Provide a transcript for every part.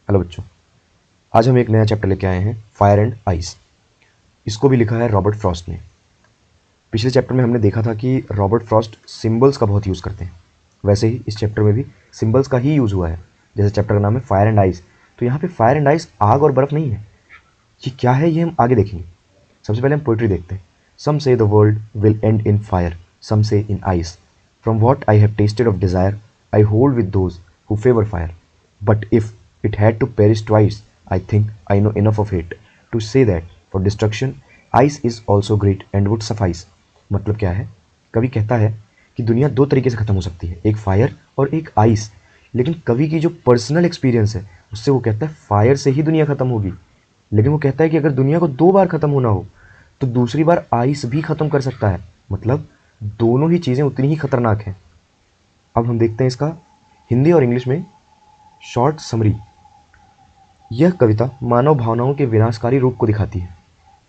Hello बच्चों, आज हम एक नया चैप्टर लेके आए हैं, फायर एंड आइस। इसको भी लिखा है रॉबर्ट फ्रॉस्ट ने। पिछले चैप्टर में हमने देखा था कि रॉबर्ट फ्रॉस्ट सिंबल्स का बहुत यूज़ करते हैं। वैसे ही इस चैप्टर में भी सिंबल्स का ही यूज़ हुआ है। जैसे चैप्टर का नाम है फायर एंड आइस, तो यहाँ पे फायर एंड आइस आग और बर्फ़ नहीं है। ये क्या है, ये हम आगे देखेंगे। सबसे पहले हम पोइट्री देखते हैं। Some say the world will end in fire, some say in ice. From what I have tasted of desire, I hold with those who favour fire. But if it had to perish twice, I think I know enough of it to say that for destruction, ice is also great and would suffice. मतलब क्या है? कवि कहता है कि दुनिया दो तरीके से ख़त्म हो सकती है, एक फायर और एक आइस। लेकिन कवि की जो पर्सनल एक्सपीरियंस है उससे वो कहता है फायर से ही दुनिया ख़त्म होगी। लेकिन वो कहता है कि अगर दुनिया को दो बार ख़त्म होना हो तो दूसरी बार आइस भी ख़त्म कर सकता है। मतलब दोनों ही चीज़ें उतनी ही खतरनाक हैं। अब हम देखते हैं इसका हिंदी और इंग्लिश में शॉर्ट समरी। यह कविता मानव भावनाओं के विनाशकारी रूप को दिखाती है।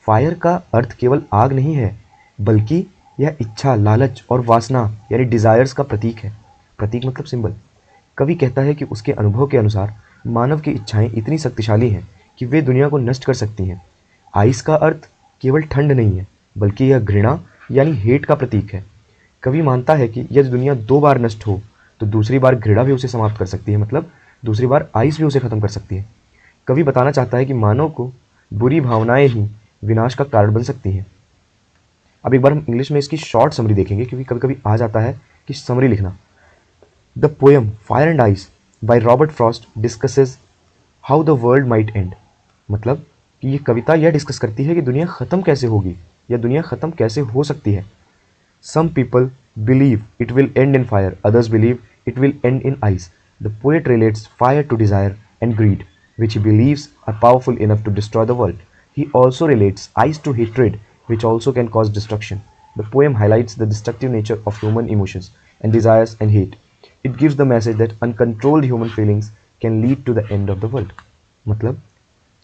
फायर का अर्थ केवल आग नहीं है, बल्कि यह इच्छा, लालच और वासना यानी डिजायर्स का प्रतीक है। प्रतीक मतलब सिंबल। कवि कहता है कि उसके अनुभव के अनुसार मानव की इच्छाएं इतनी शक्तिशाली हैं कि वे दुनिया को नष्ट कर सकती हैं। आइस का अर्थ केवल ठंड नहीं है, बल्कि यह घृणा यानी हेट का प्रतीक है। कवि मानता है कि यदि दुनिया दो बार नष्ट हो तो दूसरी बार घृणा भी उसे समाप्त कर सकती है। मतलब दूसरी बार आइस भी उसे खत्म कर सकती है। कवि बताना चाहता है कि मानव को बुरी भावनाएं ही विनाश का कारण बन सकती हैं। अब एक बार हम इंग्लिश में इसकी शॉर्ट समरी देखेंगे, क्योंकि कभी कभी आ जाता है कि समरी लिखना। The poem fire and ice by Robert Frost discusses how the world might and. मतलब कि ये कविता यह डिस्कस करती है कि दुनिया ख़त्म कैसे होगी या दुनिया ख़त्म कैसे हो सकती है। Some people believe it will end in fire, others believe it will end in ice. The poet relates fire to desire and greed, which he believes are powerful enough to destroy the world. He also relates ice to hatred, which also can cause destruction. The poem highlights the destructive nature of human emotions and desires and hate. It gives the message that uncontrolled human feelings can lead to the end of the world. मतलब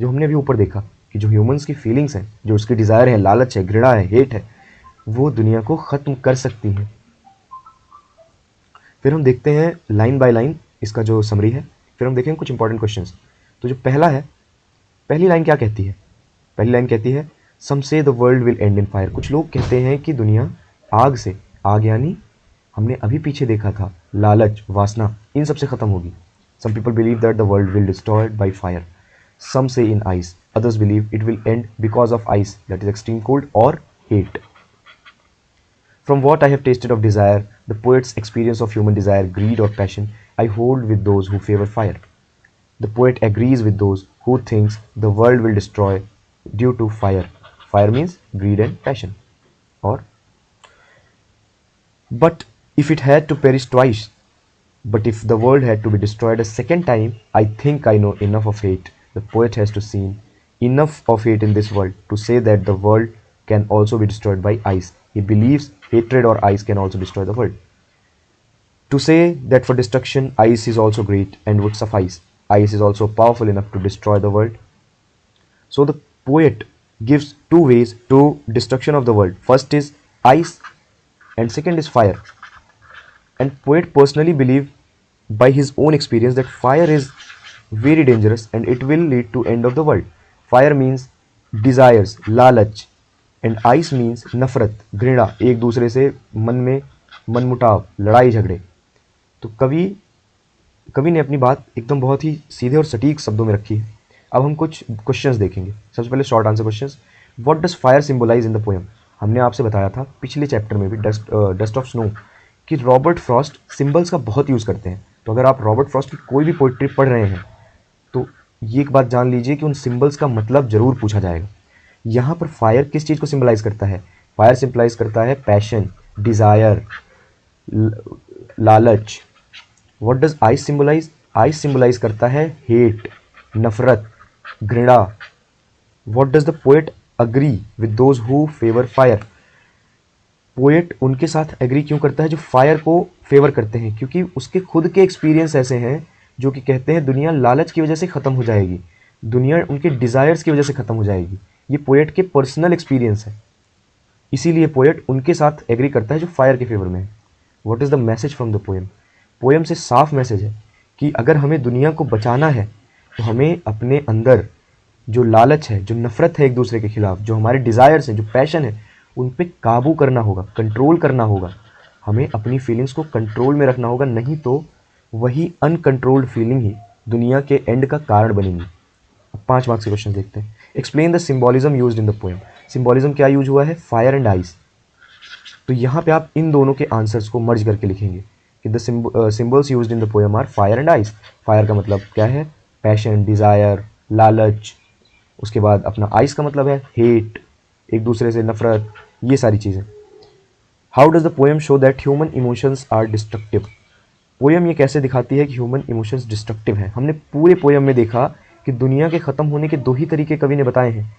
जो हमने अभी ऊपर देखा कि जो humans की feelings हैं, जो उसकी डिज़ायर है, लालच है, घृणा है, हेट है, वो दुनिया को ख़त्म कर सकती हैं। फिर हम देखते हैं लाइन बाय लाइन इसका जो समरी है। फिर हम देखेंगे कुछ इंपॉर्टेंट क्वेश्चंस। तो जो पहला है, पहली लाइन क्या कहती है? पहली लाइन कहती है सम say the world will end in fire. कुछ लोग कहते हैं कि दुनिया आग से, आग यानी हमने अभी पीछे देखा था लालच, वासना, इन सब से ख़त्म होगी। Some people believe that the world will destroyed by fire. Some say in ice, others believe it will end because of ice, that is extreme cold और hate. From what I have tasted of desire, the poet's experience of human desire, greed, or passion, I hold with those who favor fire. The poet agrees with those who thinks the world will destroy due to fire. Fire means greed and passion. Or, but if it had to perish twice, but if the world had to be destroyed a second time, I think I know enough of hate. The poet has to see enough of hate in this world to say that the world can also be destroyed by ice. He believes hatred or ice can also destroy the world. To say that for destruction, ice is also great and would suffice. Ice is also powerful enough to destroy the world. So the poet gives two ways to destruction of the world. First is ice and second is fire. And poet personally believe by his own experience that fire is very dangerous and it will lead to end of the world. Fire means desires, lalach, and ice means नफरत, घृणा, एक दूसरे से मन में मनमुटाव, लड़ाई झगड़े। तो कवि ने अपनी बात एकदम बहुत ही सीधे और सटीक शब्दों में रखी है। अब हम कुछ क्वेश्चंस देखेंगे। सबसे पहले short answer questions. What does fire symbolise in the poem? हमने आपसे बताया था पिछले चैप्टर में भी डस्ट ऑफ स्नो कि रॉबर्ट फ्रॉस्ट सिंबल्स का बहुत यूज़ करते हैं। तो अगर आप रॉबर्ट फ्रॉस्ट की कोई भी पोइट्री पढ़ रहे हैं तो ये एक बात जान लीजिए कि उन सिंबल्स का मतलब ज़रूर पूछा जाएगा। यहाँ पर फायर किस चीज़ को सिंबलाइज करता है? फायर सिंबलाइज करता है पैशन, डिज़ायर, लालच। What does ice symbolise? Ice symbolise करता है हेट, नफरत, घृणा। What does the poet agree with those who favour fire? Poet उनके साथ एग्री क्यों करता है जो फायर को फेवर करते हैं? क्योंकि उसके खुद के एक्सपीरियंस ऐसे हैं जो कि कहते हैं दुनिया लालच की वजह से ख़त्म हो जाएगी, दुनिया उनके डिज़ायर्स की वजह से ख़त्म हो जाएगी। ये पोएट के पर्सनल एक्सपीरियंस है, इसीलिए पोएट उनके साथ एग्री करता है जो फायर के फेवर में है। What is the message from the poem? Poem से साफ मैसेज है कि अगर हमें दुनिया को बचाना है तो हमें अपने अंदर जो लालच है, जो नफरत है एक दूसरे के खिलाफ, जो हमारे डिज़ायर्स हैं, जो पैशन है, उन पे काबू करना होगा, कंट्रोल करना होगा। हमें अपनी फीलिंग्स को कंट्रोल में रखना होगा, नहीं तो वही अनकंट्रोल्ड फीलिंग ही दुनिया के एंड का कारण बनेंगी। अब 5 मार्क्स के क्वेश्चन देखते हैं। Explain the symbolism used in the poem. Symbolism क्या यूज हुआ है? Fire and ice. तो यहाँ पे आप इन दोनों के आंसर्स को मर्ज करके लिखेंगे कि the symbols used in the poem are fire and ice. Fire का मतलब क्या है? पैशन, डिज़ायर, लालच। उसके बाद अपना आइस का मतलब है हेट, एक दूसरे से नफरत, ये सारी चीज़ें। How does the poem show that human emotions are destructive. Poem ये कैसे दिखाती है कि ह्यूमन इमोशंस डिस्ट्रक्टिव हैं। हमने पूरे पोएम में देखा कि दुनिया के ख़त्म होने के 2 ही तरीके कवि ने बताए हैं।